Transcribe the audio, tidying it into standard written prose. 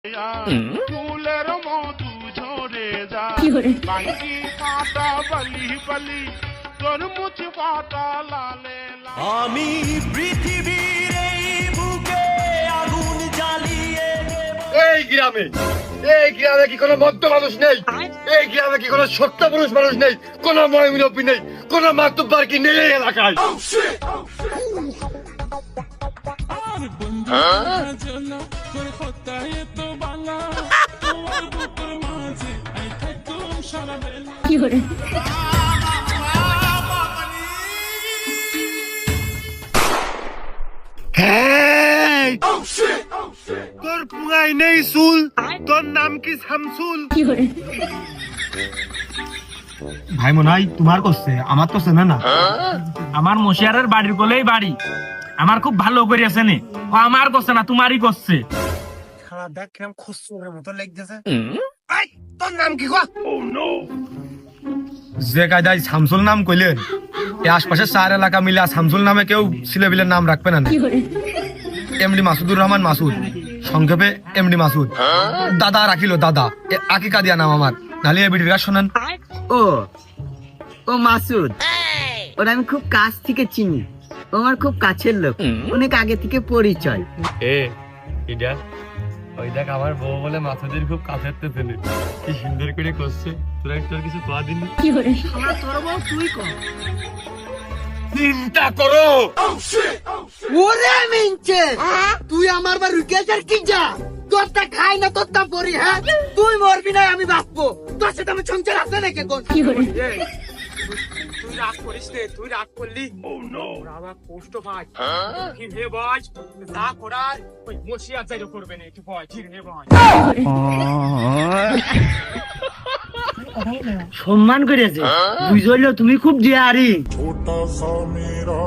ফুলের মধু ঝরে যায় বাঙ্গি পাতা বলি বলি তরমুজ পাতা লালে আমি পৃথিবীর এই বুকে আগুন জ্বালিয়ে এই গ্রামে কি কোনো মধ্য মানুষ নেই? এই গ্রামে কি কোনো সত্য পুরুষ মানুষ নেই? কোনো মহিমী নেই? কোনো মাতুব্বার কি নেই এই এলাকায়? তোর পুরাই নেই চুল, তোর নাম কি শামসুল? ভাই মনে হয় তোমার করছে, আমার তো চেনে না। আমার মশিয়ারের বাড়ির কোলেই বাড়ি, আমার খুব ভালো করে আছে নে। ও আমার করছে না, তোমারই করছে। সারা দেখ কিরম খসুরের মতো লাগতেছে। তোর নাম কি গো? যে কায়দায় শামসুল নাম কইলেন, এই আশপাশের চার এলাকা মিলে শামসুল নামে কেউ ছেলেবিলের নাম রাখবে না। এমডি মাসুদুর রহমান মাসুদ, সংক্ষেপে এমডি মাসুদ। দাদা রাখিল দাদা, আকিকা দিয়া নাম আমার। নাহলে এই বিড়ির গাছ শোনেন। ও মাসুদ, ওরা আমি খুব কাছ থেকে চিনি, ও আমার খুব কাছের লোক, অনেক আগে থেকে পরিচয়। ওই দেখ আমার বউ বলে মাসুদের খুব কাছের তো ছেলে, কি সুন্দর করে করছে। তোরা তোর কিছু কোয়া দিনি? তোর বউ তুই কর। চিন্তা করো। ওরে মিনচে, তুই আমার বার রুকেছার কি যা? তোরটা খাই না তোরটা পরি, হ্যাঁ? তুই মরবি না আমি বাঁচবো, তোর সাথে আমি সংসার আছে নাকি কোন? তুই রাগ করিস রে, তুই রাগ করলি ওরা আমার কষ্ট পায়। ঠিক হে বয়, যা করার ওই মশিয়া যাইরো করবে না, একটু ভয়। ঠিক হে বয়, সম্মান করেছে, বুঝলো তুমি খুব জিয়ারি। ছোটা সা মেরা